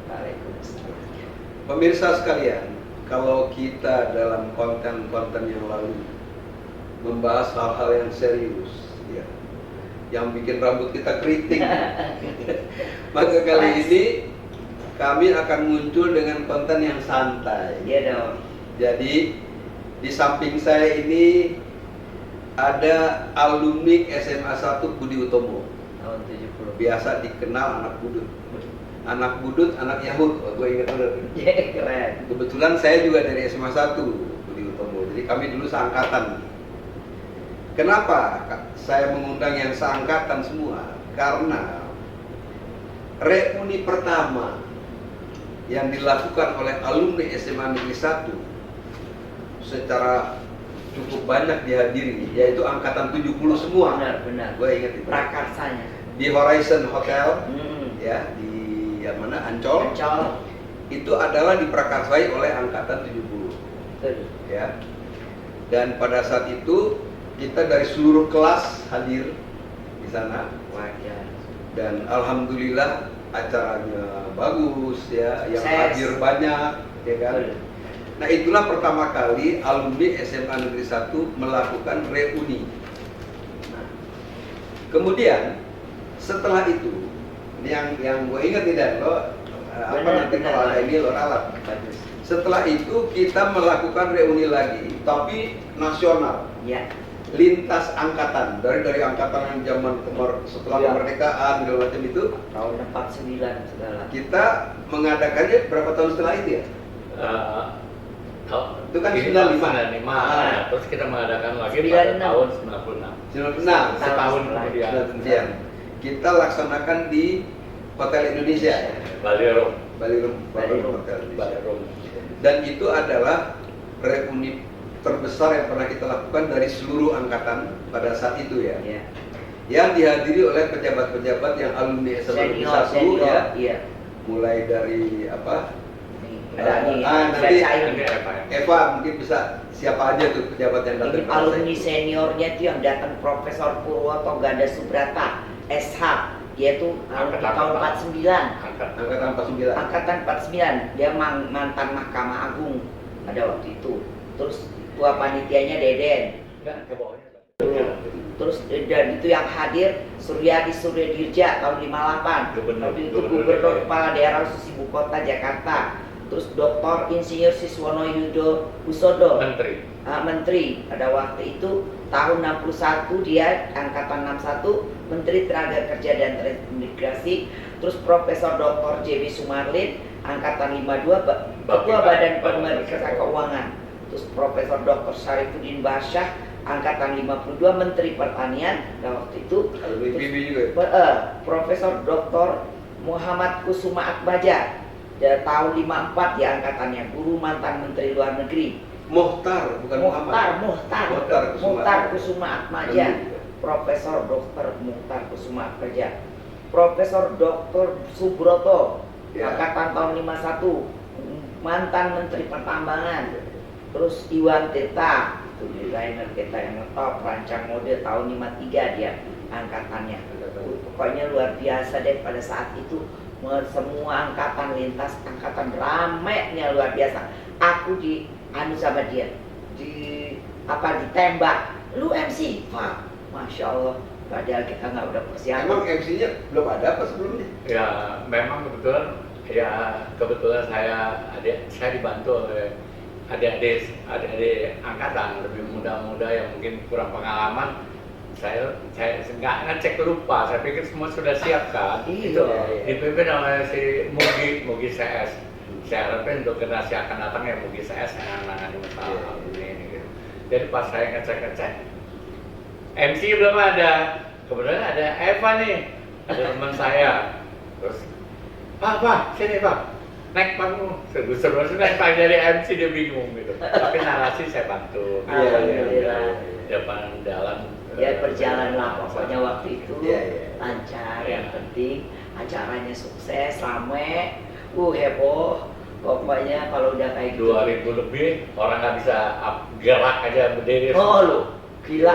Waalaikumsalam. Pemirsa sekalian, kalau kita dalam konten-konten yang lalu membahas hal-hal yang serius, ya, yang bikin rambut kita keriting, maka kali ini kami akan muncul dengan konten yang santai. Iya dong. Jadi di samping saya ini ada alumni SMA 1 Budi Utomo, Tahun 70. biasa dikenal anak budut. Anak budut, anak Yahud, gue ingat bener. Iya, keren. Kebetulan saya juga dari SMA 1 Budi Utomo, jadi kami dulu seangkatan. Kenapa saya mengundang yang seangkatan semua? Karena reuni pertama yang dilakukan oleh alumni SMA Negeri 1 secara cukup banyak dihadiri, yaitu angkatan 70 semua. Benar. Gue ingat itu. Prakarsanya. Di Horizon Hotel, Hmm. ya, di yang mana Ancol. Ancol. Itu adalah diprakarsai oleh angkatan 70, Betul. ya. Dan pada saat itu kita dari seluruh kelas hadir di sana, Wajar. dan alhamdulillah acaranya bagus, ya, yang Sukses. hadir banyak, ya kan. Betul. Nah, itulah pertama kali alumni SMA Negeri 1 melakukan reuni. Nah, kemudian setelah itu, ini yang gue ingat tidak lo nanti kalau ada ini lo ralat. Bagus. Setelah itu kita melakukan reuni lagi, tapi nasional, Ya. lintas angkatan, dari angkatan yang zaman setelah Ya. kemerdekaan segala macam itu. Tahun 49 segala. Kita mengadakannya berapa tahun setelah itu ya? Itu kan 95. Terus kita mengadakan lagi 96. pada tahun 96. 96, Setahun setelah kemudian. kemudian kita laksanakan di Hotel Indonesia, ya. Balirom. Balirom Hotel Indonesia. Balirom. Dan itu adalah reuni terbesar yang pernah kita lakukan dari seluruh angkatan pada saat itu, ya. Ya. Yang dihadiri oleh pejabat-pejabat yang alumni SMA Negeri 1, Senior, ya. iya. Mulai dari apa? Nih, ada nih, nanti saya Nanti apa ya? Eva mungkin bisa siapa aja tuh pejabat yang datang ini pada saat alumni itu. seniornya itu yang datang Profesor Purwoto Ganda Subrata, SH, yaitu Angkatan tahun berapa? 49. Angkatan 49. Angkatan 49, dia mantan Mahkamah Agung pada waktu itu. Terus ketua panitianya Deden. Enggak, ke bawahnya. Terus dan itu yang hadir Suryadi Suryadirja tahun 58. Gubernur. Waktu itu Gubernur Kepala Daerah Khusus Ibu Kota Jakarta. Terus Dr. Insinyur Siswono Yudo Husodo, Menteri. Menteri pada waktu itu tahun 61, dia angkatan 61 Menteri Tenaga Kerja dan Transmigrasi. Terus Profesor Dr. J.B. Sumarlin angkatan 52 Ketua Badan Pemeriksa Keuangan. Terus Profesor Dr. Syarifuddin Basyah angkatan 52 Menteri Pertanian pada waktu itu. Alumni PB juga, ya? Profesor Dr. Muhammad Kusuma Atmaja tahun 54 ya angkatannya, guru mantan Menteri Luar Negeri. Muhtar, bukan Muhammad. Muhtar Kusuma Atmaja. Profesor Dr. Muhtar Kusuma Atmaja. Profesor Dr. Subroto, Ya. angkatan tahun 51, mantan Menteri Pertambangan. Terus Iwan Teta, itu desainer kita yang ngetop, rancang mode tahun 53 dia angkatannya. Pokoknya luar biasa deh pada saat itu. Semua angkatan lintas angkatan ramenya luar biasa. Aku di anu sama dia, ditembak, lu MC, Pak, Masya Allah. Padahal kita nggak udah persiapan. Emang MC-nya belum ada apa sebelumnya? Ya, memang kebetulan saya dibantu oleh adik-adik angkatan lebih muda-muda yang mungkin kurang pengalaman. Saya nggak ngecek, lupa. Saya pikir semua sudah siap kan. Iya. Itu dipimpin oleh si Mugi CS. Saya harapin untuk generasi akan datang ya Mugi CS yang menangani masalah ini gitu. Jadi pas saya ngecek MC belum ada. Kemudian ada Eva nih, ada teman saya. Terus Pak, sini Pak, naik panggung. Seru naik panggung dari MC, dia bingung gitu. Tapi narasi saya bantu. Alhamdulillah. Depan dalam. Ya berjalan lah pokoknya waktu itu lancar, Iya. yang penting acaranya sukses, rame, heboh. Pokoknya kalau udah kayak gitu 2000 lebih orang nggak bisa gerak aja berdiri. oh lu, gila,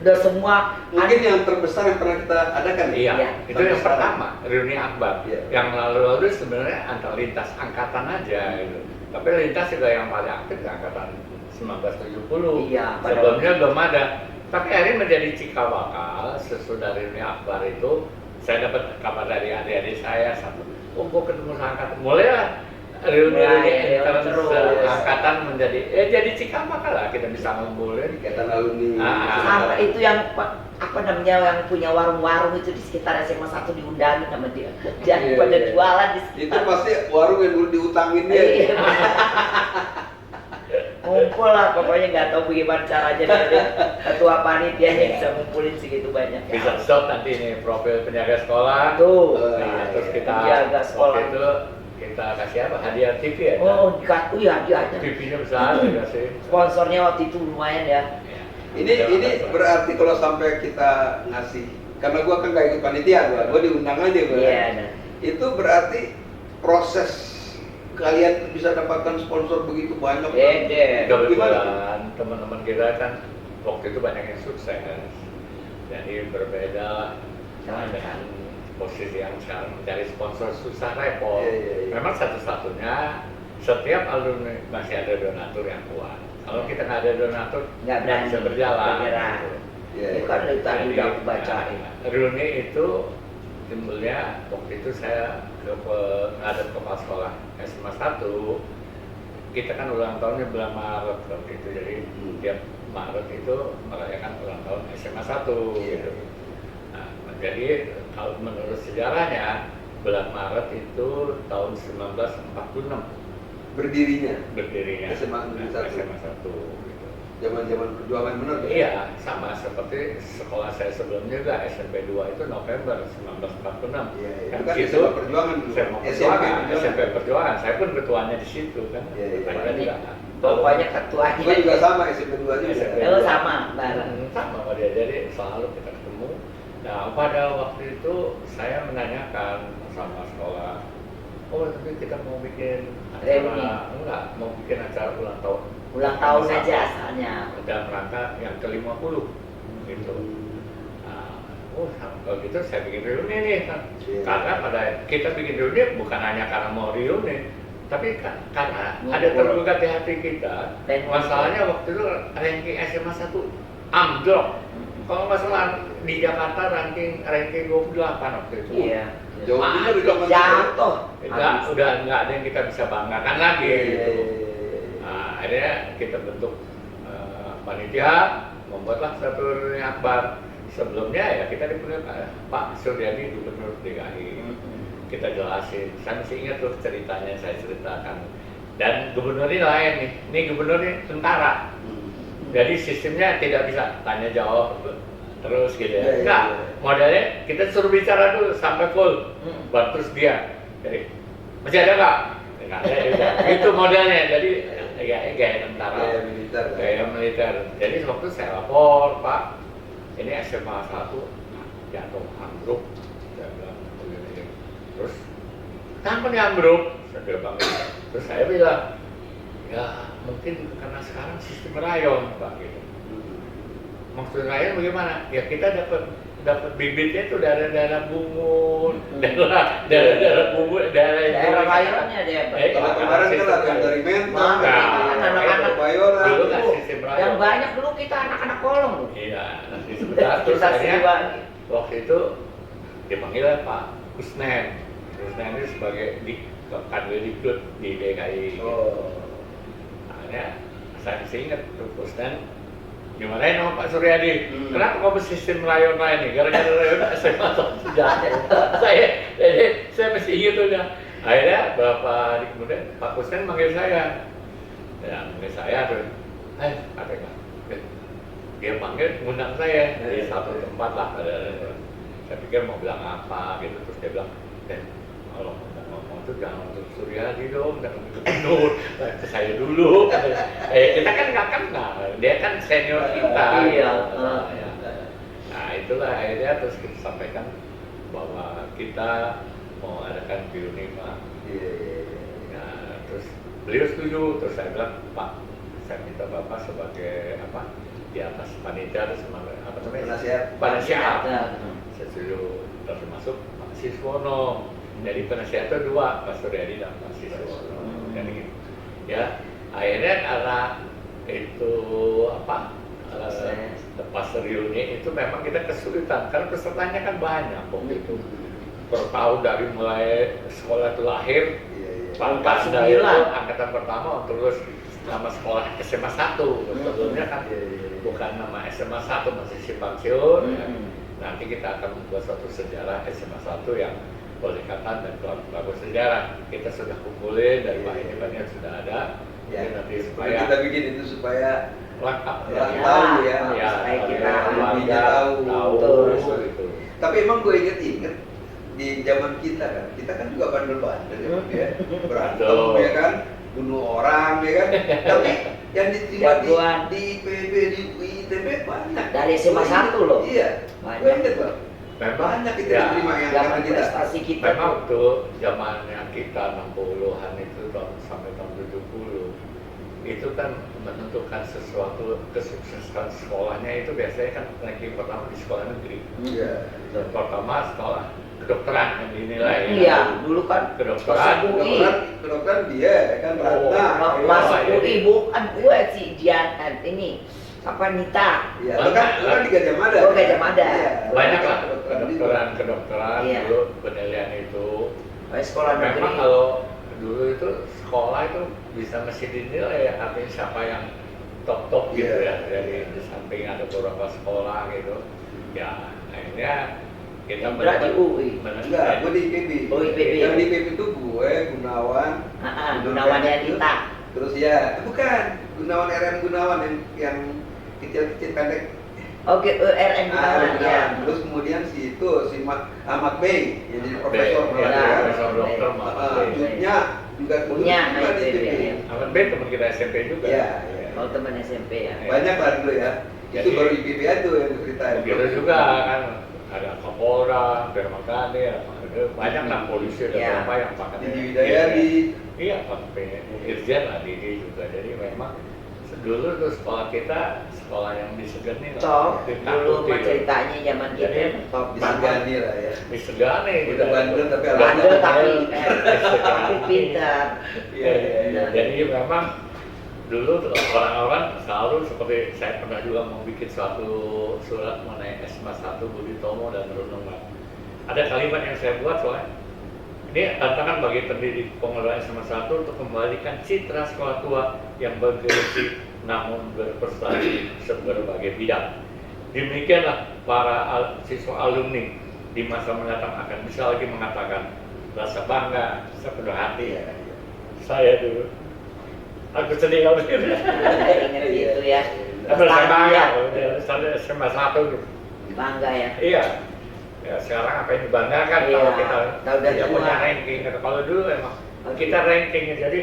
udah semua. Mungkin yang terbesar yang pernah kita adakan. Iya, Iya. itu yang pertama, reuni akbar. Iya. Yang lalu-lalu sebenarnya antar lintas angkatan aja gitu. Tapi lintas juga yang paling aktif ya angkatan 1970. Iya, pada Sebelumnya belum ada. Tapi akhirnya menjadi cikal bakal sesudah reuni akbar itu saya dapat kabar dari adik-adik saya satu, oh gue ketemu seangkatan, mulailah reuni Mulai, terus. angkatan menjadi jadi cikal bakal lah kita bisa ngumpulin. Ikatan alumni. Sampai itu yang apa namanya yang punya warung-warung itu di sekitar SMA 1 diundangin sama dia. Jadi Iya, pada iya. jualan di Itu sekitar. pasti warung yang dulu diutangin dia. Iya. Ngumpul lah pokoknya nggak tahu bagaimana caranya dia ketua panitianya bisa ngumpulin segitu banyak. Bisa stop nanti ini profil penjaga sekolah. Tuh. Nah, terus kita Penjaga sekolah. waktu itu kita kasih apa? Hadiah TV ya? Oh, iya dia aja. TV-nya besar dikasih. Sponsornya waktu itu lumayan ya. Ya. Ini berarti kalau sampai kita ngasih, karena gua kan nggak ikut panitia, gua diundang aja gua. Iya. Nah. Itu berarti proses kalian bisa dapatkan sponsor begitu banyak. Dede. Kebetulan teman-teman kita kan waktu itu banyak yang sukses. Jadi berbeda dengan posisi yang sekarang mencari sponsor susah repot. Iya. Memang satu-satunya setiap alumni masih ada donatur yang kuat. Kalau kita nggak ada donatur Nggak berani bisa berjalan. bergerak. Iya. Itu kan dari tadi Jadi, udah aku bacain. reuni itu timbulnya waktu itu saya ngadep kepala sekolah SMA 1. Kita kan ulang tahunnya bulan Maret waktu itu, jadi tiap Maret itu merayakan ulang tahun SMA 1 gitu. Nah, jadi kalau menurut sejarahnya bulan Maret itu tahun 1946 berdirinya SMA 1. SMA 1 gitu. Zaman-zaman perjuangan benar ya? Iya, sama seperti sekolah saya sebelumnya juga SMP 2 itu November 1946. Iya, Kan itu kan situ SMA Perjuangan dulu. SMA SMP Perjuangan. Saya pun ketuanya di situ kan. Iya, iya. Saya juga Pokoknya ketuanya. Gua juga sama SMP 2 juga. SMP. Lo sama bareng. sama sama dia, jadi selalu kita ketemu. Nah, pada waktu itu saya menanyakan sama sekolah, oh tapi kita mau bikin Reuni. acara, enggak, mau bikin acara ulang tahun. Ulang tahun aja asalnya. Dalam rangka yang ke-50 gitu. Nah, oh kalau gitu saya bikin reuni nih kan. Iya. Karena pada kita bikin reuni bukan hanya karena mau reuni, tapi karena ada Ngumpul. tergugat di hati kita. Dan Masalahnya waktu itu ranking SMA 1 ambruk. Kalau nggak salah di Jakarta ranking 28 waktu itu. Iya. Jauh benar di zaman Jatuh. Udah nggak ada yang kita bisa banggakan lagi Iya, gitu. iya, iya. Nah, akhirnya kita bentuk panitia, membuatlah satu reuni akbar. Sebelumnya ya kita dipanggil Pak Suryadi Gubernur DKI. Kita jelasin, saya masih ingat tuh ceritanya saya ceritakan. Dan gubernur ini lain nih, ini gubernur ini tentara. Jadi sistemnya tidak bisa tanya jawab terus gitu Iya, ya. iya, Enggak, iya. modelnya kita suruh bicara dulu sampai full. Baru terus dia. Jadi masih ada nggak? Nggak ada juga. Itu modelnya. Jadi ya gaya tentara. Gaya militer. Gaya militer. Jadi waktu saya lapor, Pak, ini SMA 1 jatuh ambruk. Saya bilang begini. Terus kenapa nih ambruk? Saya bilang, terus saya bilang, ya mungkin karena sekarang sistem rayon, Pak, gitu. Maksud rayon bagaimana? Ya kita dapat bibitnya itu daerah bungun, daerah bungun, Daerah rayonnya dia. Kalau kemarin kan ada yang dari Menteng, Anak-anak Bayoran. dulu kan sistem rayon. yang banyak dulu kita anak-anak kolong loh. Iya, nanti sebentar terus Kita akhirnya Siliwangi. waktu itu dipanggil Pak Kusnen. Kusnen itu sebagai Kadwedikbud di DKI. Oh. Akhirnya saya masih ingat tuh Kusnen dimarahin sama Pak Suryadi. Kenapa kamu sistem rayon lain nih? Gara-gara rayon saya masuk sejarah. saya masih ingat tuh ya. Akhirnya beberapa hari kemudian Pak Kusnen manggil saya. Ya, manggil saya tuh. Katakan. Dia panggil ngundang saya di satu tempat lah. Saya pikir mau bilang apa gitu, terus dia bilang, kalau ngomong itu jangan untuk Suryadi dong, jangan untuk Gubernur, ke saya dulu. Kita kan nggak kenal, dia kan senior kita. Iya. Ya. Nah itulah akhirnya terus kita sampaikan bahwa kita mau adakan reuni Pak. Nah, terus beliau setuju, terus saya bilang, Pak, saya minta Bapak sebagai apa? di atas panitia terus apa namanya? Penasihat. Penasihat. Ya. Saya suruh termasuk Pak Siswono. Jadi penasihat itu 2, Pak Suryadi dan Pak Siswono. Jadi ya akhirnya karena itu apa? Pas reuni itu memang kita kesulitan karena pesertanya kan banyak waktu itu. Per tahun dari mulai sekolah itu lahir, pas dari itu angkatan pertama terus nama sekolah SMA 1. Sebelumnya kan bukan nama SMA 1, masih simpang siur. Nanti kita akan membuat suatu sejarah SMA 1 yang Polikatan dan kelompok sejarah. Kita sudah kumpulin dari bahan-bahannya sudah ada. Ya, Nanti supaya kita bikin itu supaya lengkap tahu ya, supaya kita lebihnya tahu. Gitu. Tapi emang gue inget di zaman kita kan juga bandel-bandel ya, berantem ya kan, bunuh orang ya kan. Tapi yang diterima di IPB, di ITB banyak. Dari SMA 1 loh. Iya, Banyak. gue inget loh. Memang Banyak itu diterima yang Zaman karena kita. prestasi kita memang tuh. waktu zamannya kita 60-an itu sampai tahun 70 itu kan menentukan sesuatu kesuksesan sekolahnya itu biasanya kan ranking pertama di sekolah negeri. Iya. Dan pertama sekolah kedokteran yang dinilai. Iya, dulu kan Kedokteran. Kedokteran dia ya kan Ratna. masuk iya. UI bukan gue sih Dian ini apa Nita. Iya, itu kan di Gajah Mada. Oh, Gajah Mada. Iya. Banyak lah kedokteran Iya. dulu penilaian itu. Sekolah negeri. Memang kalau dulu itu sekolah itu bisa mesti dinilai ya, artinya siapa yang top gitu Iya. ya, dari di samping ada beberapa sekolah gitu ya, akhirnya kita Indra di UI. Enggak, gue di IPB. Oh, IPB. Yang di IPB itu gue, Gunawan. Gunawan Nita. Terus ya, bukan Gunawan RM Gunawan yang kecil-kecil pendek. Oke, RM Gunawan ya. Gunawan. Terus kemudian si Ahmad Bey, yang jadi profesor. ya, ya. profesor dokter Jutnya juga Punya di IPB. IPB. Ahmad B teman kita SMP juga. Iya. Oh, teman SMP ya. Banyak lah dulu ya. Itu Jadi- baru IPB aja yang ceritain. Begitu juga kan ada Kapolda, Dermagane, banyak lah polisi ada Iya. berapa yang pakai Didi Widayadi. Iya, pakai Irjen lah Didi juga. Jadi memang dulu tuh sekolah kita sekolah yang disegani lah. Top. Ditakuti Dulu mah loh. ceritanya zaman kita Jadi, top Disegani lah ya. Disegani gitu. Udah bandel tapi Bandel tapi Disegani. pintar. Iya, iya, iya. Jadi memang dulu tuh orang-orang selalu seperti saya pernah juga mau bikin suatu surat mengenai SMA 1 Budi Tomo dan Renungan. Ada kalimat yang saya buat soalnya ini tantangan bagi pendidik pengelola SMA 1 untuk kembalikan citra sekolah tua yang bergengsi namun berprestasi berbagai bidang. Demikianlah para siswa alumni di masa mendatang akan bisa lagi mengatakan rasa bangga sepenuh hati. Saya dulu, aku sedih kalau gitu. Ingat itu ya. Tapi saya bangga, saya SMA 1 tuh. Bangga ya. Iya. Ya sekarang apa yang dibanggakan Iya, kalau kita tahu udah tidak tua. punya ranking. Kalau dulu emang kita rankingnya, jadi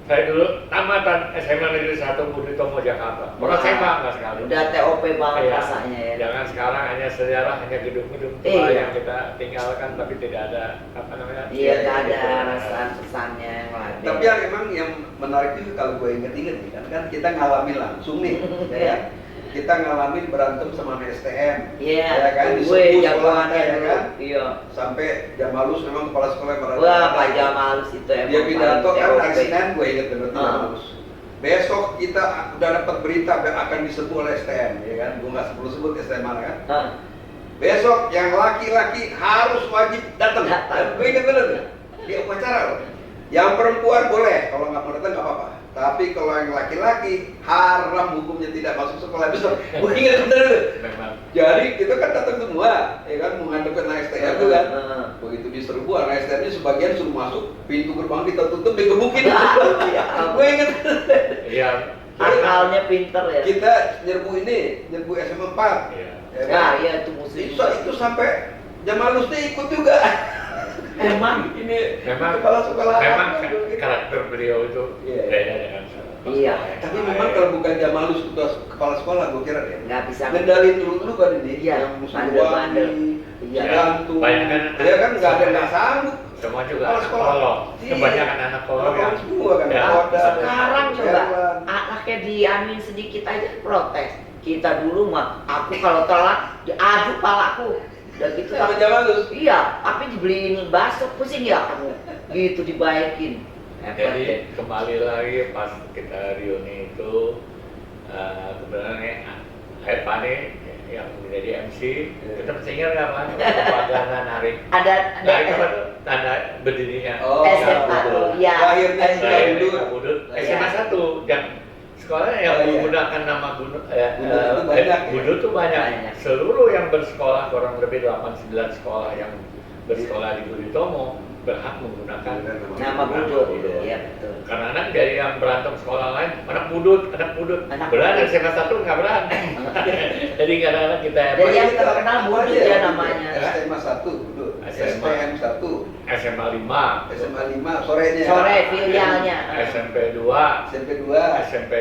saya dulu tamatan SMA Negeri 1 Budi Tomo Jakarta. Orang saya bangga sekali. Udah TOP banget Iya. rasanya ya. Jangan sekarang hanya sejarah, hanya gedung-gedung tua Iya. yang kita tinggalkan tapi tidak ada apa namanya. Iya, nggak ada gitu. rasa pesannya yang lain. Tapi yang emang yang menarik juga kalau gue inget-inget nih kan kita ngalamin langsung nih, ya kan? Kita ngalamin berantem sama STM, Iya, ya kan? gue Disebut jagoannya sekolahnya, ya dulu. kan? Iya. Sampai Jamalus memang kepala sekolah yang pada Wah, Pak Jamalus itu emang dia pidato paling kan hari TOP. Senin, gue inget bener tuh Jamalus. Besok kita udah dapat berita akan disebut oleh STM, ya kan? Gue nggak perlu sebut STM mana kan? Hah. Besok yang laki-laki harus wajib datang. Datang. Gue inget bener tuh. Di upacara loh. Yang perempuan boleh, kalau nggak mau datang nggak apa-apa. Tapi kalau yang laki-laki haram hukumnya tidak masuk sekolah besok. Gue inget bener tuh. Memang Jadi kita kan datang semua, ya kan menghadapkan STM itu kan. Heeh. Begitu diserbu, anak STM-nya sebagian suruh masuk, pintu gerbang kita tutup, digebukin. Iya. Gue inget. iya. Akalnya pinter ya. Kita nyerbu SMA 4. Iya. Ya kan? Ya, iya itu musuh. Itu sampai Jamalus tuh ikut juga. Emang Ini Memang kepala sekolah memang apa, gitu. karakter beliau itu Iya. beda dengan Iya. Tapi memang kalau bukan Jamalus kepala sekolah, gue kira deh. nggak bisa. Ngendalin dulu kan ini, Iya, yang musuh bandel-bandel. Iya. Iya. Gantung. Banyak kan Dia kan nggak ada nggak sanggup. semua juga Kepala anak sekolah. kolong. Iya. Kebanyakan anak kolong yang Semua kan. Ya, Roda, Sekarang coba Herlan. anaknya diamin sedikit aja protes. Kita dulu mah, aku kalau telat diaduk palaku. Udah gitu Sama zaman lu. iya, tapi dibeliin bakso pusing ya kamu. Gitu dibaikin. Jadi kembali lagi pas kita reuni itu sebenarnya Epa nih yang menjadi MC, kita masih ingat nggak Pak? Propaganda narik Ada narik apa tuh? Tanda berdirinya SMA tuh, ya. Lahirnya Saya Budut. Budut Iya. SMA 1 yang sekolah yang Oh, iya. menggunakan nama Budut Budut itu banyak. Budut tuh banyak. Banyak. Seluruh yang bersekolah kurang lebih 8-9 sekolah yang bersekolah di Budi Tomo berhak menggunakan Nama Budut. Iya betul. karena anak dari yang berantem sekolah lain anak budut Anak berani budut. SMA 1 nggak berani jadi kadang-kadang kita Jadi yang terkenal Budut ya namanya. SMA 1 Budut, SMA. STM 1, SMA 5 SMA 5 sorenya. Sore filialnya. SMP 2 SMP 2, SMP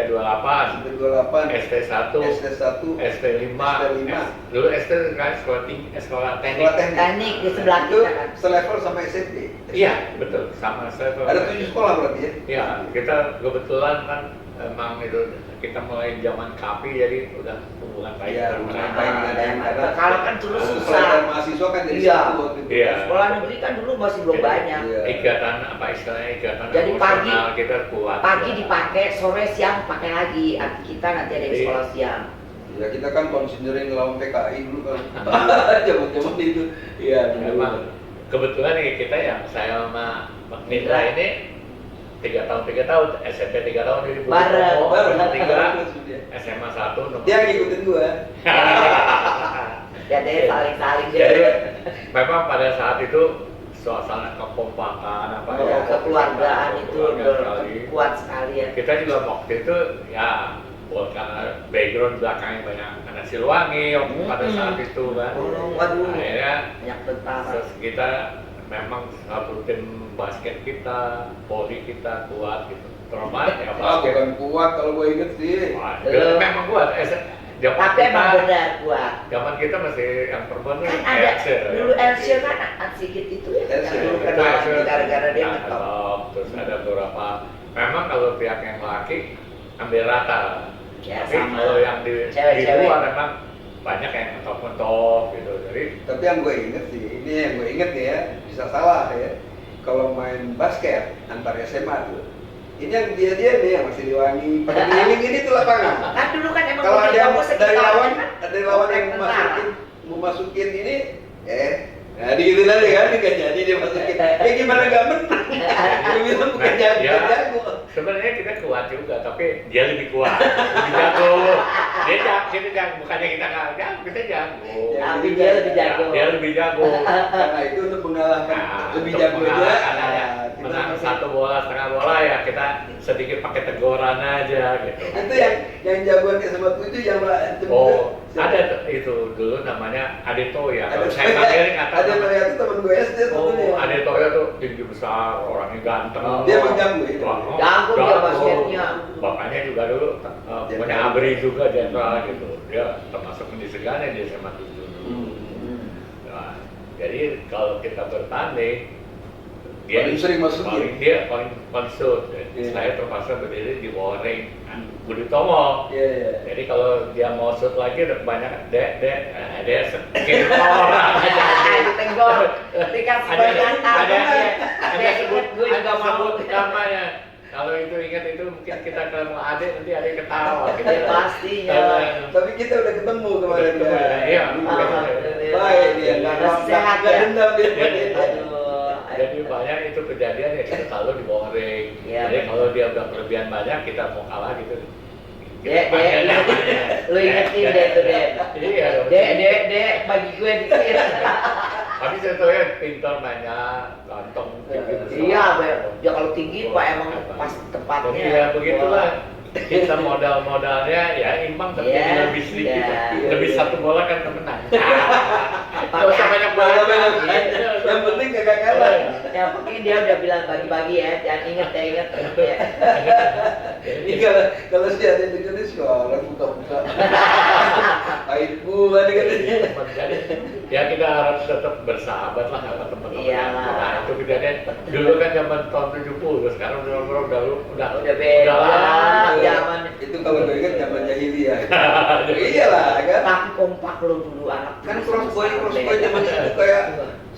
28 SMP 28, ST 1 SD 1, ST 5 ST 5. dulu ST kan sekolah tinggi sekolah teknik Sekolah Teknik di sebelah itu kita kan. selevel sama SMP. iya betul sama saya Ada 7 sekolah berarti ya? ya kita kebetulan kan emang itu kita mulai zaman KAPI jadi udah hubungan baik Iya, dengan hubungan mereka. baik dengan Ada. Kalau kan dulu susah. Selevel mahasiswa kan jadi Iya. satu waktu itu. Iya. Sekolah negeri kan dulu masih belum Jadi, banyak. Iya. Ikatan apa istilahnya ikatan Jadi pagi- emosional kita kuat. Pagi dipakai, sore siang pakai lagi. Kita nanti ada di Iya. sekolah siang. Ya kita kan konsinyering lawan PKI dulu kan. Zaman-zaman itu. Iya, Memang kebetulan nih kita yang saya sama Mbak Nindra ini 3 tahun SMP 3 tahun di Budi Bareng. Tomo, Baru 3 SMA 1 nomor Dia ngikutin gua. Ya deh saling-saling Jadi deh. memang pada saat itu suasana kekompakan apa ya Kekeluargaan itu keluarga sekali. kuat sekali ya. Kita juga waktu itu ya karena background belakangnya banyak anak Siliwangi pada saat itu kan. Waduh, Akhirnya banyak tentara. terus kita memang satu tim basket kita, poli kita kuat gitu. Terutama ya Ah, basket. bukan kuat kalau gua inget sih. Wah, memang kuat. Zaman Tapi emang kita, benar kuat. zaman kita masih yang perempuan tuh Kan ada Elsie. dulu Elsie kan sedikit itu ya. Yang Elsie. dulu Itu kenal Elsie. gara-gara dia Nah, ngetop. ngetop. Terus ada beberapa. Memang kalau pihak yang laki ambil rata. Ya, Tapi sama. kalau yang di Cewek-cewek. luar memang banyak yang ngetop-ngetop gitu. Jadi Tapi yang gue inget sih, ini yang gue inget ya, bisa salah ya. Kalau main basket antar SMA tuh, ini yang dia nih yang masih Siliwangi, pada keliling ini tuh lapangan. Kan dulu kan emang Kalau ada yang kamu dari sekitarnya lawan, kan ada lawan yang tentara. mau masukin ini, nah gitu aja kan, nggak jadi dia masukin. Gimana nggak menang? Lu bilang bukan Nah, jago, ya. jago. sebenarnya kita kuat juga, tapi dia lebih kuat, lebih jago. Dia jago, kita jago, bukannya kita nggak jago, kita jago. Tapi dia lebih jago. Dia lebih jago. Karena itu untuk mengalahkan Nah, lebih untuk jago aja. mengalahkan aja. Nah, kita Menang masih- satu bola, setengah bola ya kita sedikit pakai teguran aja gitu. Itu yang jagoan SMA 7 yang Oh, ada tuh, itu dulu namanya Adito ya. Kalau saya panggilnya kata ada Toya itu teman gue SD Oh, sebetulnya. Adito ya tuh tinggi besar, orangnya ganteng. Dia emang jago itu. Jago dia basketnya. Bapaknya juga dulu punya abri juga jenderal gitu. Dia termasuk pendidikannya di SMA 7 dulu. Nah, jadi kalau kita bertanding Paling sering masukin. paling shoot. Iya. Saya terpaksa berdiri di bawah ring Budi Tomo. Iya, iya. Jadi kalau dia mau shoot lagi udah banyak dia sekitar orang aja. Ditenggol, dikasih banyak ada Dia sebut inget gue juga mau. sebut namanya. Kalau itu ingat itu mungkin kita ke Ade nanti ada ketawa gitu. Ya, pastinya. Tapi kita udah ketemu kemarin Udah ketemu, ya. iya. Alhamdulillah. Baik dia, Masih sehat nggak ya. dendam dia. Aduh. Jadi banyak itu kejadian ya kita selalu di bawah ring. Iya, Jadi benar. kalau dia udah kelebihan banyak kita mau kalah gitu. Dek, Panggil dek, namanya. lu ingetin deh tuh dek. Iya. Dek, bagi gue dikit. Tapi saya tahu ya pintar banyak, ganteng, tinggi besar. Iya, ya kalau tinggi pak emang pas tempatnya. Jadi ya begitulah. Kita modal-modalnya ya imbang tapi Iya, lebih sedikit. iya. Lebih satu bola kan kemenang. Gak Pakai usah banyak-banyak. Yang penting kagak kalah. Yang penting dia udah bilang bagi-bagi ya, jangan inget ya. Ini kalau si ada dengerin sekolah buka-buka. Aib gua nih katanya. Jadi, ya kita harus tetap bersahabat lah sama teman-teman. Iyalah. Nah itu kejadian dulu kan zaman tahun 70, sekarang udah Udah beda. lama. Zaman Itu kalau gue inget zaman jahiliyah. Iyalah kan. Tapi kompak lo dulu anak. Kan crossboy zaman itu kayak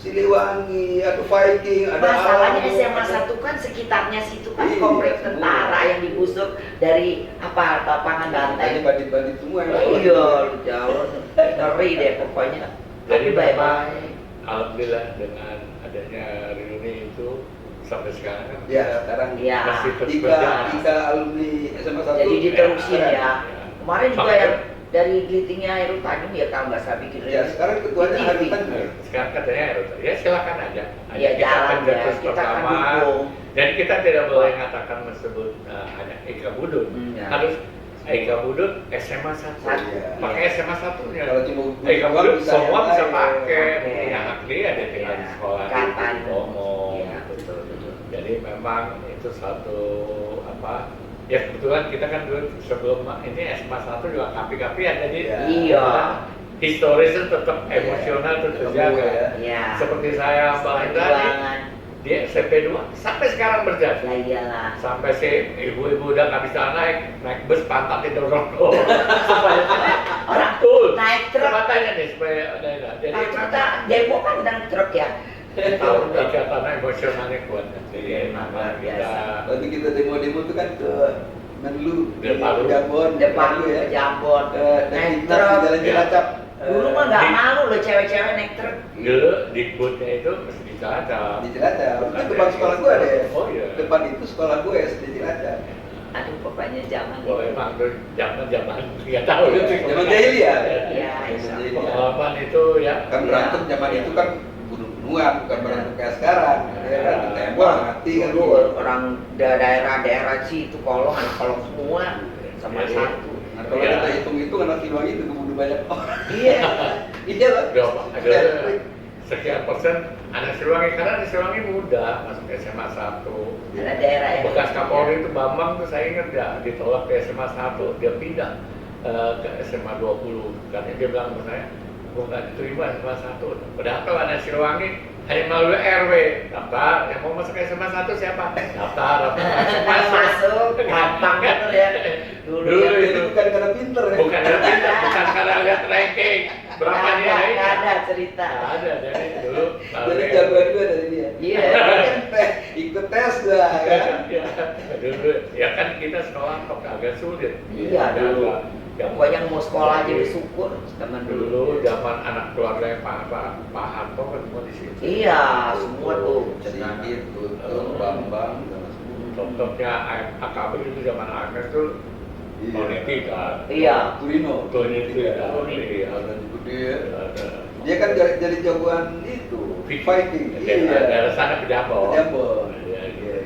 Siliwangi, ada Viking, ada Masalahnya Alamo, SMA ada- 1 kan sekitarnya situ kan Iya, komplek semua. tentara yang digusur dari apa lapangan Tadi banteng. bandit-bandit semua yang Oh iya, lu jauh. Ngeri deh pokoknya. Jadi Tapi memang baik-baik. alhamdulillah dengan adanya reuni itu sampai sekarang kan Ya, sekarang Iya. masih terus Ika berjalan. alumni SMA 1. Jadi diterusin keren. ya. Kemarin juga Makanya- yang dari Glitingnya Heru Tanjung ya kalau nggak salah bikin Ya, sekarang ketuanya Di Haru TV. Tanjung. Sekarang katanya ya silakan aja. Ya jalan kerja ya, terus kita akan bersama. dukung. Jadi kita tidak boleh mengatakan sebut hanya Eka Budut. Enggak. Harus Eka Budut SMA 1. Iya. Pakai SMA 1-nya. Kalau cuma Eka uang Budut bisa semua yang bisa lain. pakai. Oke. Punya hak dia ada tinggal di Iya. sekolah di Kapan? ngomong. Iya, betul betul. Jadi memang itu satu apa? Ya kebetulan kita kan dulu sebelum ini SMA 1 juga kapi-kapian jadi Iya. Iya. historis itu tetap emosional itu Ketemu terjaga. ya. Iya. Seperti saya Mbak Hendra nih, Perjuangan. dia SMP 2 sampai sekarang berjalan. Ya iyalah. Sampai si ibu-ibu udah nggak bisa naik bus pantat didorong supaya Orang betul. naik truk. Katanya nih supaya ada. Jadi Nah, kita memang Depok kan dengan truk ya. tahu ikatan emosionalnya kuat. Jadi Iya, memang luar kita biasa. Waktu kita demo-demo tuh kan ke Menlu, Di Palu. Jambon, Depan Menlu ya. Jambon. Dan Naik kita di truk. Jalan Ya. Cilacap. Dulu mah nggak Di- malu loh cewek-cewek naik truk. dulu di bootnya itu mesti Cilacap. Di Cilacap. Itu Bukan depan dari- sekolah gue deh. Oh iya. Depan itu sekolah gue SD Cilacap. Aduh pokoknya zaman Oh itu. emang tuh zaman nggak tahu Iya, itu. zaman jahiliyah. Iya, Zaman jahiliyah. Pengalaman itu ya. Kan berantem zaman Iya. itu kan bunuh-bunuhan, bukan berantem kayak sekarang. Ya kan, tembak mati kan. Dulu orang daerah-daerah situ kolong anak kolong semua sama Iya. satu. Nah, kalau Iya. kita hitung-hitung anak Siliwangi itu kebunuh banyak orang. Iya. Iya lah. Ada sekian persen anak Siliwangi karena anak Siliwangi muda masuk SMA 1. Ada daerah yang Bekas Kapolri itu Bambang tuh saya ingat ya ditolak ke SMA 1 dia pindah ke SMA 20 karena dia bilang sama saya gue nggak diterima SMA 1 padahal kalau anak Siliwangi hanya melalui RW daftar yang mau masuk SMA 1 siapa daftar masuk gampang bener ya. Dulu Dulu ya. Jadi bukan karena pinter ya. bukan dari pindah, bukan karena lihat ranking berapa Nggak dia ada, nggak ada cerita. nggak ada jadi dulu Jadi jagoan gue dari dia. Iya. Ikut tes gua kan. ya, dulu ya kan kita sekolah kok agak sulit. Iya, dulu. Yang Pokoknya mau sekolah aja bersyukur zaman dulu. dulu zaman anak keluarga Pak Harto kan semua di situ. Iya, semua tuh. Sigit, Tutul, Bambang, sama semua. Contohnya AKB itu zaman AKB itu Moneti kan. Iya. Turino. Tony itu ya. Tony. Iya. Ada dia. Ada. Dia kan jadi jagoan itu, Viking. Dari sana ke Jambon. Jambon. Iya, Iya, iya. iya.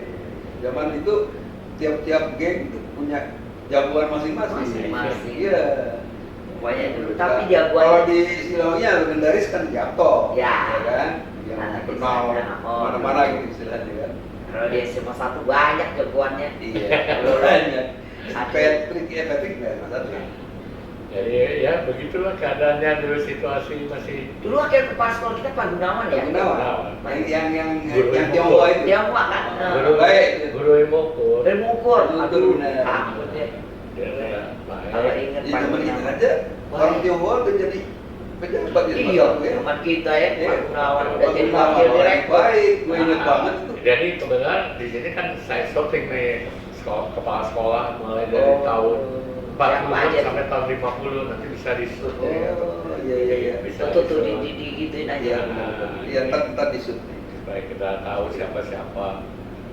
Zaman itu tiap geng itu punya jagoan masing-masing. Masing-masing. Iya. Pokoknya dulu. Nah, Tapi jagoan kalau di Siliwangi yang legendaris kan Jabto, Ya. kan? Yang Nah, kenal di sana. Oh. mana-mana gitu istilahnya kan. kalau di SMA 1 banyak jagoannya. Iya. Kalau lainnya Patrick nggak satu. Jadi ya begitulah keadaannya dulu situasi masih Dulu wakil kepala sekolah kita Pak Gunawan ya. Gunawan. Yang Guru Tionghoa itu. Tionghoa kan. Guru baik. Guru Imokur. Dan mengukur. Betul, Aduh, benar. takut ya. Dia baik. Kalau ingat Di Pak zaman itu Gunawan. aja orang Baik. Tionghoa udah jadi pejabat di Iya, ya. zaman kita ya, Iya. Pak Gunawan udah Pak jadi Gunawan wakil orang direktur. baik, gue ingat Nah, banget itu. Jadi kebetulan di sini kan saya shooting nih kepala sekolah mulai dari tahun 40 Siapa aja sampai tuh? tahun 50 nanti bisa disut Oh, iya. Bisa Tuh tuh disut. di gituin aja. Iya, Nah, iya, ntar disut. supaya kita tahu siapa-siapa.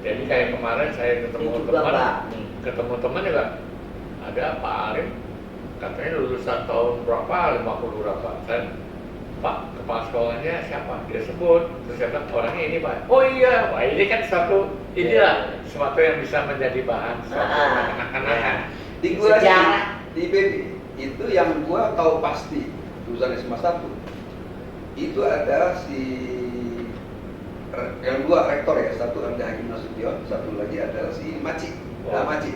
Jadi kayak kemarin saya ketemu Ini juga, teman, Mbak. Nih. ketemu teman juga ada Pak Alim, katanya lulusan tahun berapa, 50 berapa. Saya, Pak, kepala sekolahnya siapa? Dia sebut, terus saya bilang orangnya ini Pak. Oh iya, wah ini kan suatu inilah sesuatu yang bisa menjadi bahan suatu Ah, anak-anak. Di gua Sejarah. di IPB itu yang gua tahu pasti lulusan SMA 1 itu ada si yang dua rektor ya, satu ada Hakim Nasution, satu lagi adalah si Maci. Oh. Maci.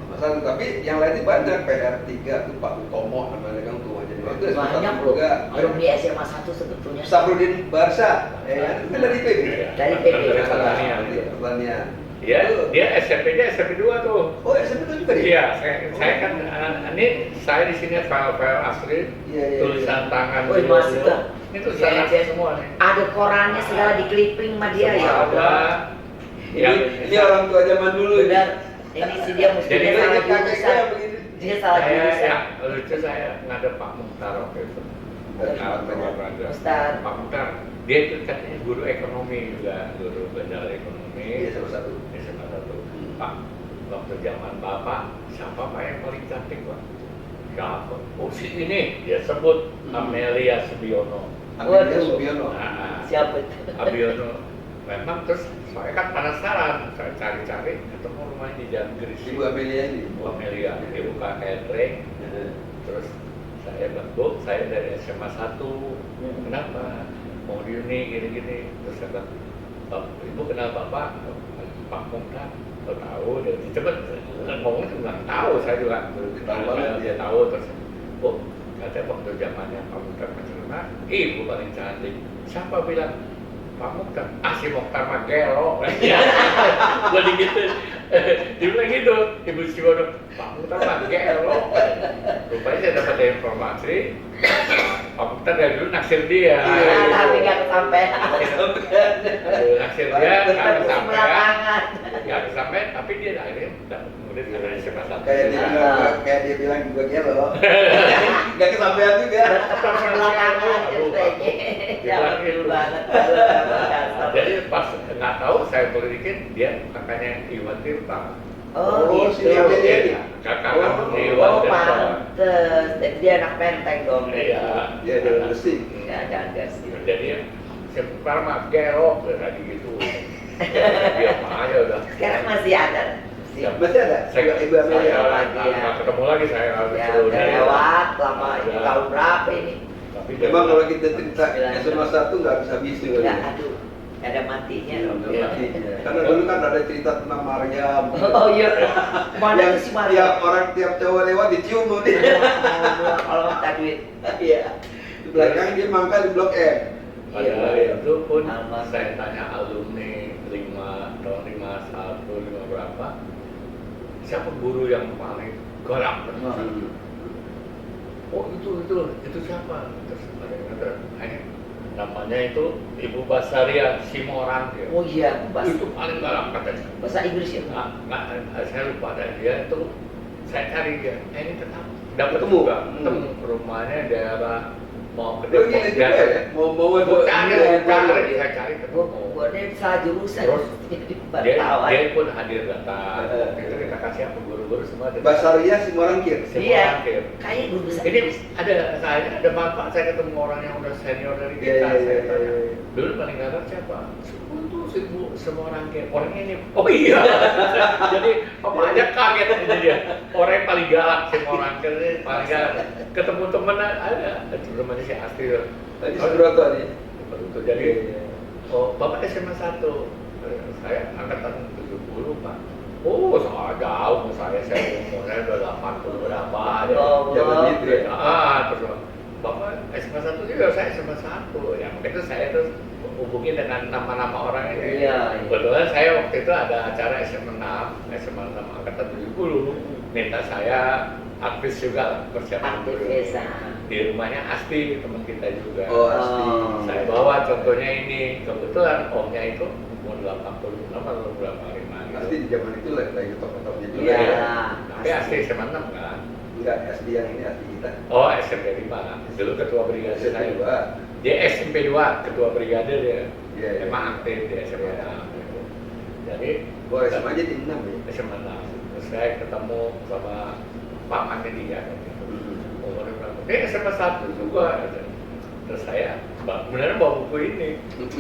Masalah, tapi yang lainnya banyak. PR3 tuh Pak Utomo namanya kan tuh. Jadi itu SMA Banyak satu loh. juga. Alumni SMA 1 sebetulnya. Safrudin Barsa, ya kan dari IPB. Dari PB. Dari pertanian. Pertanian. Dia SMP-nya SMP 2 tuh. Oh, SMP itu juga dia? Iya, saya kan ini saya di sini file-file asli, Iya, iya, tulisan tangan Oh, masih dulu. Kak? Ini tulisan Iya, saya iya. semua nih. Ada korannya segala di clipping sama dia Semua ya ada. Allah. Ini orang tua zaman dulu. Benar. Ini sih dia mesti Jadi salah Ini kakeknya jurusan. begini. Dia salah Saya jurusan. lucu saya ngadep Pak Mukhtar waktu itu. Ustaz. Pak Mukhtar, dia itu katanya guru ekonomi juga, guru belajar ekonomi. Iya, salah satu. Dia salah satu. Pak, waktu zaman Bapak, siapa Pak yang paling cantik Pak? Siapa? Oh si ini, dia sebut Amelia Subiono. Amelia Waduh. Subiono. Nah, Siapa itu? Abiono. Memang terus saya kan penasaran, saya cari-cari ketemu rumahnya di Jalan Gris. Ibu Amelia ini. Bu Amelia, dia buka catering. Terus saya bilang, Bu, saya dari SMA 1. Kenapa? Mau di uni gini-gini. Terus saya bilang, Ibu kenal Bapak? Pak Mukhtar. Kau tahu, dia cepet ngomongnya bilang tahu, saya juga Tahu banget. dia tahu. Terus, Bu, katanya waktu zamannya Pak Mukhtar Macerna, Ibu paling cantik. Siapa bilang? Pak Mukhtar, si Mukhtar mah gelo. Jadi gitu. Dia bilang gitu, Ibu Subiono, Pak Mukhtar mah gelo. Rupanya saya dapat informasi, Pak Mukhtar dari dulu naksir dia. Iya, tapi nggak kesampean. Naksir dia, nggak Tetap kesampean. belakangan. Nggak kesampean, tapi dia akhirnya dapat kemudian karena SMA 1. Kayak dia bilang juga gelo. Nggak kesampean juga. Tetap belakangan ceritanya. Dibilang gitu. Banget. Jadi pas nggak tahu saya belikin dia kakaknya Iwan Tirta. Oh, Oh, gitu. si Amelia ini? Kakak Oh, Iwan Oh, Tirta. pantes. Jadi dia anak penteng dong. Iya. Dia jalan besi. Nggak ada gas. Jadi sekarang mah gerok tadi gitu. Dia mah aja udah. Sekarang masih ada. Siap. Masih ada? Saya Ibu Amelia. saya lagi, ya. nggak ketemu lagi saya Ya, suruh udah dia. lewat lama ini Udah. tahun berapa ini? Tapi dia Memang kalau kita cerita Sembilan. SMA 1 nggak bisa habis juga. Enggak, aduh, ada matinya dong. Nggak Ya. mati. Karena dulu kan ada cerita tentang Maryam. Oh iya, mana Yang tuh si Mario? tiap orang tiap cowok lewat dicium tuh dia. Kalau minta duit. Iya. Di belakang dia mangkal di Blok M. Padahal Iya. itu pun Almas. saya tanya alumni 5 tahun 51, 5 berapa, siapa guru yang paling galak? Hmm. Oh itu siapa? Terus ada yang kata, namanya itu Ibu Basaria Simorang ya. Oh iya, bahasa, Itu paling galak katanya. bahasa Inggris ya? Saya lupa ada dia itu, saya cari dia, ini tetap dapat Ketemu? juga, ketemu rumahnya daerah mau ke Lu Depok gini juga ya? Mau Gua cari, Iya, saya cari ketemu. Gua dia salah jurusan. Terus Jadi dia wartawan. pun hadir datang. Itu kita kasih apa guru-guru semua. ada. Basaria Simorangkir. Semua Iya. hadir. Kayak guru besar. Ini ada bapak saya ketemu orang yang udah senior dari Iya, kita. iya, Saya iya, tanya, iya. dulu paling galak siapa? Itu semua orang kayak orangnya ini. Oh iya. Jadi apa aja kaget ini dia. Orang yang paling galak semua orang kayak paling galak. Ketemu temen ada. Itu namanya si Astri. Tadi Subroto nih. Itu jadi oh bapak SMA 1. Saya angkatan 70 Pak. Oh, soal jauh saya umurnya udah 80 berapa aja. Oh, Zaman itu ya. Terus Bapak SMA 1 juga, saya SMA 1. Ya, mungkin itu saya terus hubungi dengan nama-nama orang ini. Iya. Kebetulan saya waktu itu ada acara SMA 6 angkatan 70. Minta saya aktif juga lah, persiapan Aktif dulu. desa. Di rumahnya Asti, teman kita juga. Oh, Asti. Saya bawa contohnya ini, kebetulan omnya itu umur 86 atau 85 Asti gitu. di zaman itu lagi top-topnya juga. Iya. Ya. Tapi Asti SMA 6 kan? Enggak, SD yang ini Asti kita. Oh SMP 5, dulu ketua brigade SMP saya. 2. Dia SMP 2, ketua brigade dia. Iya, iya. Emang aktif di SMA Iya. 6 gitu. Jadi, Oh, SMA aja di 6 ya. SMA 6. Terus saya ketemu sama Pak Mandi dia gitu. Umurnya berapa? Dia SMA 1 juga. Terus saya, beneran bawa buku ini.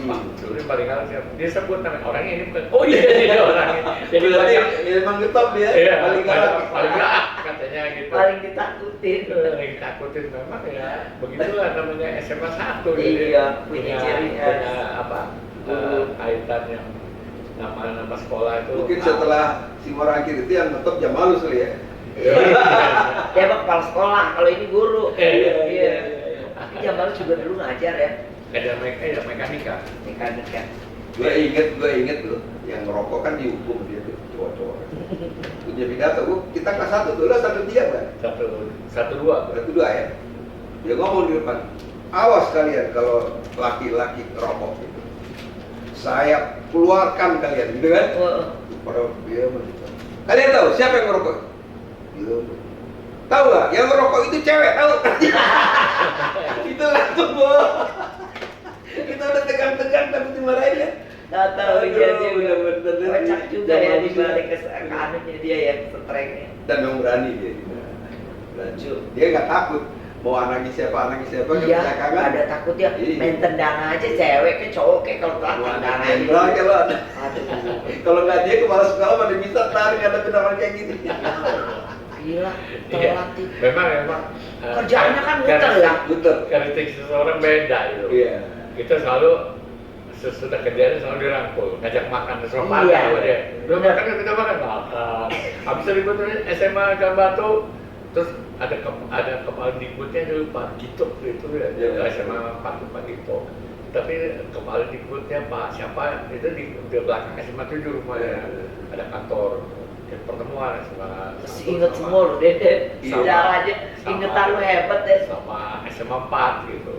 Pak, dulu yang paling galak siapa? Dia sebut namanya, orangnya ini bukan. Oh iya, ini orangnya. Jadi Berarti banyak. emang getop dia. Iya, Paling galak. paling galak katanya gitu. Paling ditakutin. Paling takutin memang ya. Begitulah namanya SMA 1. Iya, punya ciri khas. punya apa? Kaitan yang nama sekolah itu. Mungkin setelah si Morangkir itu yang ngetop Jamalus kali ya. Dia mah kepala sekolah, kalau ini guru. Iya. Tapi Jamal juga dulu ngajar ya, Ada mekanika. mekanika. Gue inget tuh, yang ngerokok kan dihukum dia tuh, cowok-cowok. Punya pidato, kita kelas 1 tuh, lo 1-3 kan? 1-2. 1-2 ya. Dia ngomong di depan, awas kalian kalau laki-laki ngerokok gitu. Saya keluarkan kalian, gitu kan? Pada dia begitu. Kalian tahu siapa yang ngerokok? Dia tahu nggak? Yang ngerokok itu cewek, tahu? Itu langsung kita udah tegang-tegang tapi dimarahin ya. Nggak tahu dia bener-bener kocak juga ya di balik kesannya dia yang strengnya. Dan yang berani dia. Lanjut. Dia nggak takut mau anaknya siapa Iya, belakangan. ada takutnya Iya. main tendang aja cewek ke cowok ke kalau telat tendang aja. Jenderal kalau ada. Aduh, Kalau nggak dia kepala sekolah mana bisa tarik ada orang kayak gini. gila, Iya. telat itu. Memang. Kerjaannya kan muter ya. Betul. Karakteristik seseorang beda gitu. Iya. Kita selalu sesudah kerjaan selalu dirangkul, ngajak makan, disuruh makan Iya. sama dia. Belum makan kita makan. Habis itu ribut SMA Gang Batu, terus ada kepala dikbudnya dulu Pak Gito gitu ya, Iya. SMA Pak Gito. Tapi kepala dikbudnya Pak siapa itu di belakang SMA 7 rumahnya ada kantor pertemuan sama Masih inget semua lu deh, sejarah aja ingetan lu hebat deh. sama SMA 4 gitu.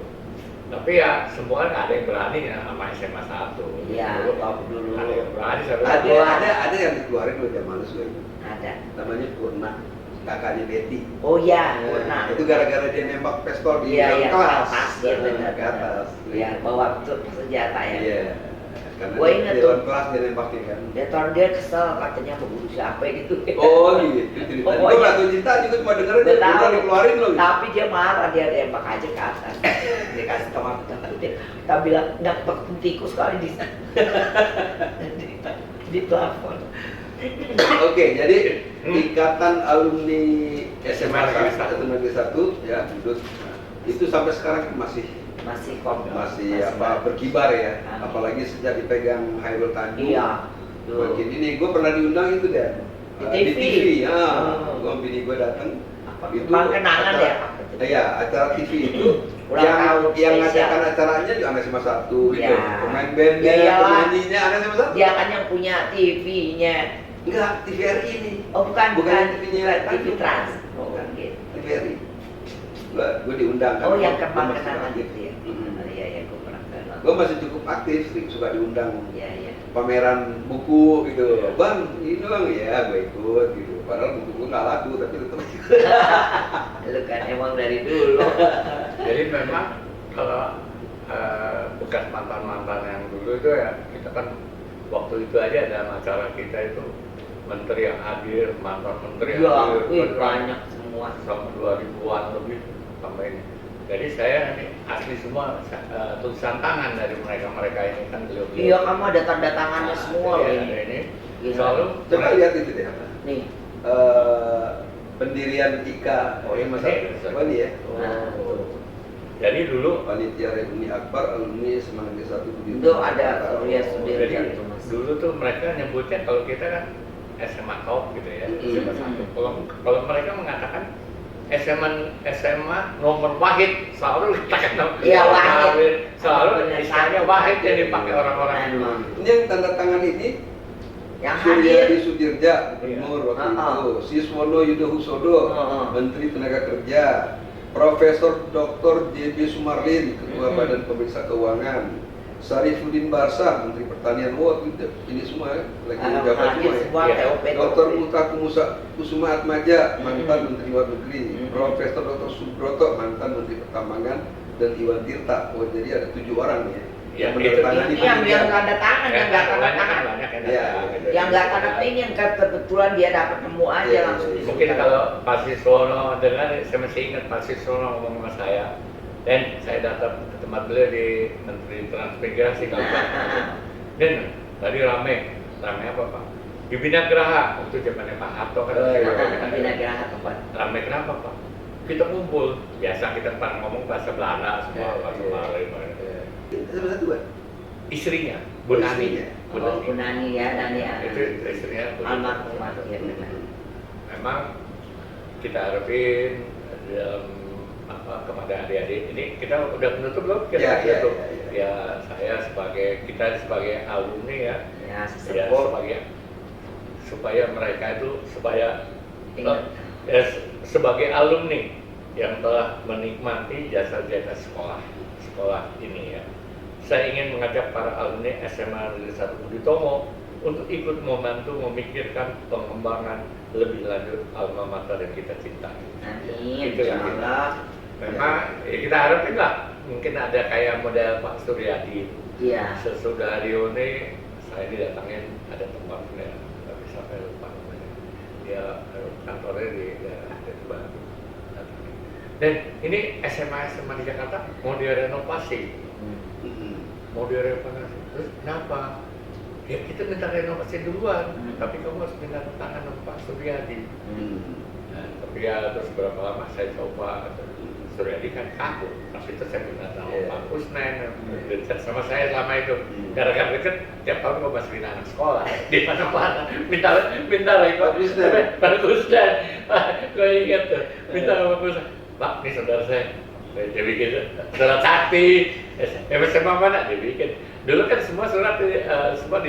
Tapi ya semua nggak ada yang berani ya sama SMA 1. Iya, waktu dulu. Ada yang berani sama Ada yang dikeluarin loh Jamalus gue. Ada. Namanya Purna, kakaknya Betty. Oh iya, pernah. Itu gara-gara dia nembak pistol di Iya, dalam kelas. atas ya benar. Ke atas. Iya, bawa senjata ya. Iya. Karena Gua inget di tuh. dalam kelas dia nembaknya kan. Dia kesel katanya membunuh siapa gitu. Oh gitu ceritanya. Oh, Gue iya. nggak tahu cerita juga cuma dengerin dia Gua tahu. Purna dikeluarin loh. Gitu. Tapi dia marah, dia tembak aja ke atas. Dia kasih teman kita bilang nggak tikus sekali di di plafon. Oke, jadi ikatan alumni SMA Negeri 1. Negeri 1 ya, Udut. Itu sampai sekarang masih Masih kok. berkibar ya, Ah. apalagi sejak dipegang Hairul Tanjung. Iya. Tuh. Makin ini gue pernah diundang itu dan Di di TV. TV ya, Oh. gue bini gue datang. Emang kenangan acara- ya? Iya, acara TV itu Ulang tahun yang spesial. ngadakan acaranya juga anak SMA 1 gitu. Ya. Pemain bandnya, Ya iyalah. penyanyinya anak SMA 1. Dia kan yang punya TV-nya. Enggak, TVRI ini. Oh bukan, Bukan TV-nya TV Tanjung. Trans. Oh, bukan gitu. TVRI. Gue diundang kan. Oh yang Gua kembang masih kenangan aktif. gitu ya. Mm-mm. Oh, iya gue pernah kenal. Gue masih cukup aktif, suka diundang Iya. pameran buku gitu. Iya. Bang, ini dong ya, gue ikut gitu. Padahal buku gue nggak laku, tapi tetap ikut. Lu kan emang dari dulu. Jadi memang kalau bekas mantan-mantan yang dulu itu ya kita kan waktu itu aja dalam acara kita itu menteri yang hadir, mantan menteri yang Iya, hadir, wih, beneran banyak semua. sama 2000-an lebih sampai ini. Jadi saya ini asli semua tulisan tangan dari mereka ini kan beliau. Iya kamu ada tanda tangannya semua loh ada ini. ini. Gila. Selalu Coba lihat itu deh. Nih. Pendirian IKA, Oh, ini masa apa nih ya? Nah, Jadi dulu Panitia Reuni Akbar, alumni Semangat Negeri 1 Budi. Itu ada Surya Sudirja jadi itu mas. dulu tuh mereka nyebutnya kalau kita kan SMA top gitu ya, SMA Hmm. 1. Kalau mereka mengatakan SMA nomor Wahid, selalu kita kenal. Iya, Wahid. Selalu Benar. istilahnya Wahid yang dipakai orang-orang dulu. Emang. Ini yang tanda tangan ini Yang Surya hadir. di Sudirja, Gubernur waktu itu, Siswono Yudo Husodo, Menteri Tenaga Kerja, Profesor Dr. JB Sumarlin, Ketua Badan Pemeriksa Keuangan, Sarifuddin Barsah, Menteri Pertanian. Wah, ini semua ya, lagi jabat Hadir semua ya. semua Iya. TOP. Dr. Muta Kusuma Atmaja, mantan Menteri Luar Negeri, Profesor Dr. Subroto, mantan Menteri Pertambangan, dan Iwan Tirta. Oh, jadi ada 7 orang ya. Ya, yang itu. menandatangani Ini yang pernikahan. tanda tangan, yang nggak tanda banyak kan tangan. banyak yang Iya. Yang nggak tanda tangan ini yang kebetulan dia dapat nemu aja Iya, langsung. iya. Mungkin kalau Pak Siswono dengar, saya masih ingat Pak Siswono ngomong sama saya. Dan saya datang ke tempat beliau di Menteri Transmigrasi kalau Pak. Dan tadi rame apa Pak? Di Bina Geraha, waktu zamannya Pak Harto kan. Bina Geraha tempat. Rame kenapa Pak? Kita kumpul, biasa kita pernah ngomong bahasa Belanda semua, bahasa Melayu. Itu sebenarnya tuh, Pak. Istrinya, Bu Nani. Istrinya. Oh, Bu Nani ya, Nani ya. Itu istrinya Bu Nani. Almarhumah ya benar. Memang kita harapin dalam kepada adik-adik ini kita udah menutup belum? Kita tutup. Ya, kita sebagai alumni ya, Ya, supaya mereka itu Ingat. sebagai alumni yang telah menikmati jasa-jasa sekolah ini ya. Saya ingin mengajak para alumni SMA Negeri 1 Budi Tomo untuk ikut membantu memikirkan pengembangan lebih lanjut alma mater yang kita cintai. Amin. Itu yang kita. Memang ya kita harapin lah mungkin ada kayak model Pak Suryadi. Iya. Sesudah reuni saya didatangin ada tempatnya, tapi sampai lupa namanya. Dia kantornya di daerah Jatibaru. Dan ini SMA di Jakarta mau direnovasi. Mau direnovasi. Terus kenapa? Ya kita minta renovasi duluan, tapi kamu harus minta tangan sama Pak Suryadi. Nah, tapi ya terus berapa lama saya coba, Suryadi kan kaku, tapi itu saya minta tahu Pak Kusnen, dekat sama saya selama itu. Gara-gara deket, tiap tahun gue masukin anak sekolah di mana-mana, minta lagi Pak Kusnen, gue ingat tuh, minta sama Pak Kusnen, Pak ini saudara saya bikin surat sakti, SMA mana dia bikin. Dulu kan semua surat semua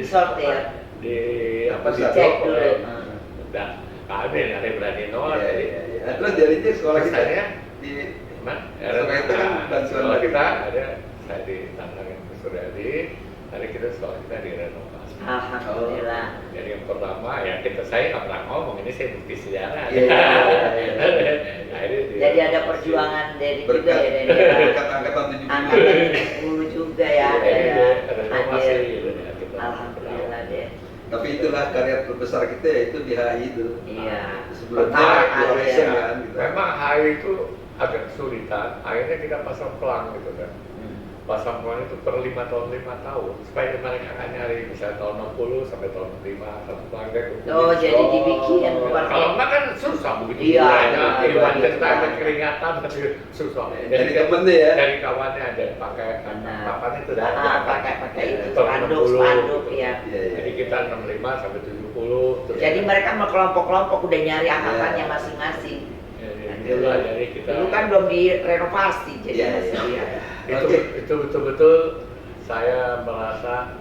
Sortir. Dicek dulu. Dan kami ada yang berani nolak. Terus jadinya sekolah kita di sekolah itu kan bantuan sekolah kita ada saya ditantangin ke Suryadi, tadi kita sekolah kita direnovasi. Alhamdulillah. Jadi yang pertama ya saya nggak pernah ngomong, ini saya bukti sejarah. Jadi ada perjuangan dari juga ya dari angkatan 70 juga ya ada ya. Renovasi gitu ya. Alhamdulillah deh. Tapi itulah karya terbesar kita yaitu di HI itu. Iya. Sebelumnya di Horizon kan. Gitu. Memang HI itu agak kesulitan, akhirnya kita pasang pelang gitu kan. Pasang pelang itu per 5 tahun supaya mereka nggak nyari misalnya tahun 60 sampai tahun 5 satu pelang gitu. Oh jadi dibikin kalau enggak kan susah begitu. Iya. Iwan cerita ada keringatan tapi susah. Jadi temennya ya. Dari kawannya ada pakai papan itu dah. Pakai itu spanduk ya. Jadi kita 65 sampai 70. Jadi mereka mau kelompok-kelompok udah nyari angkatannya masing-masing. Jadi kita dulu kan belum direnovasi jadi itu betul-betul saya merasa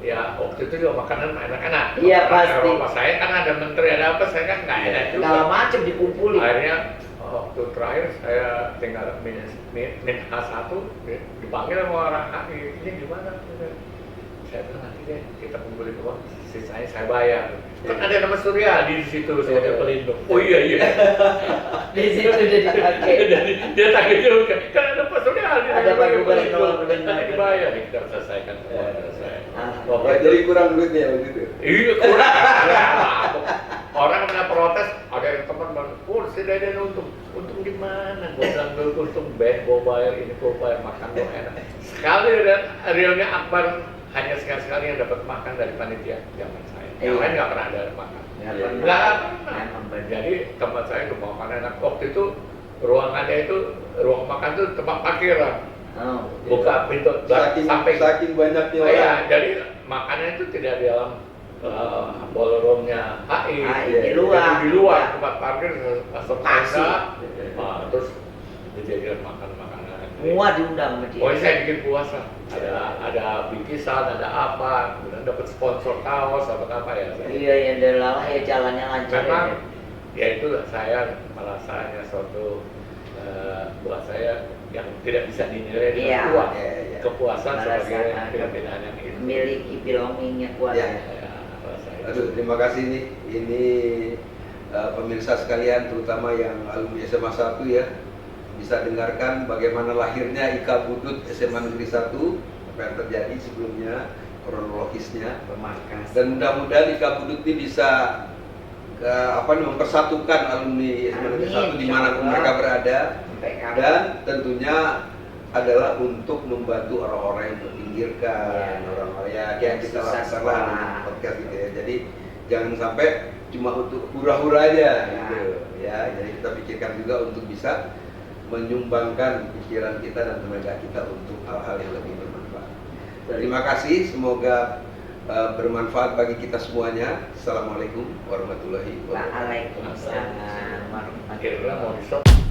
ya waktu itu juga makanan enak-enak. Iya pasti. Pas saya kan ada menteri ada apa saya kan nggak enak juga. Segala macam dikumpulin. Akhirnya waktu terakhir saya tinggal min H1 dipanggil sama orang HI, ini gimana? Saya bilang nanti deh kita kumpulin uang, sisanya saya bayar. Kan ada nama Suryadi di situ sebagai pelindung. Oh iya. Di situ udah dipakai. Dia takut juga. Kan ada Pak Suryadi. Ada Pak Gubernur. Dibayar, kita selesaikan semua. Jadi kurang duitnya begitu. Iya kurang. Orang kena protes, ada yang teman bilang, sudah ada untung di mana? Gue bilang untung gue bayar ini, gue bayar makan gue enak. Sekali realnya Akbar hanya sekali-sekali yang dapat makan dari panitia zaman saya. Yang lain nggak pernah ada makan. Nggak pernah. Jadi tempat saya itu makan enak. Waktu itu ruangannya itu ruang makan itu tempat parkiran. Buka pintu saking banyaknya orang. Iya, jadi makanan itu tidak di dalam ballroomnya HI. Di luar. Di luar tempat parkir masuk tenda. Terus dijadikan makanan. Semua diundang sama dia. Oh, saya bikin puasa. Ada bikisan, ada apa, kemudian dapat sponsor kaos, dapat apa ya. Iya, ya dari lama ya jalannya lancar. Memang, ya itu saya merasanya suatu buat saya yang tidak bisa dinilai dengan uang. Kepuasan sebagai pimpinan yang itu. Memiliki belongingnya kuat. Aduh, terima kasih nih. Ini pemirsa sekalian, terutama yang alumni SMA 1 ya. Bisa dengarkan bagaimana lahirnya Ika Budut SMA Negeri 1, apa yang terjadi sebelumnya, kronologisnya, Pemakas. dan mudah-mudahan Ika Budut ini bisa mempersatukan alumni SMA Negeri 1 dimanapun mereka berada, dan tentunya adalah untuk membantu orang-orang yang terpinggirkan, orang-orang yang kita lakukan podcast gitu ya. Jadi jangan sampai cuma untuk hura-hura aja gitu ya. Jadi kita pikirkan juga untuk bisa menyumbangkan pikiran kita dan tenaga kita untuk hal-hal yang lebih bermanfaat. Terima kasih, semoga bermanfaat bagi kita semuanya. Assalamualaikum warahmatullahi wabarakatuh. Waalaikumsalam warahmatullahi Akhirnya mau wabarakatuh. di stop.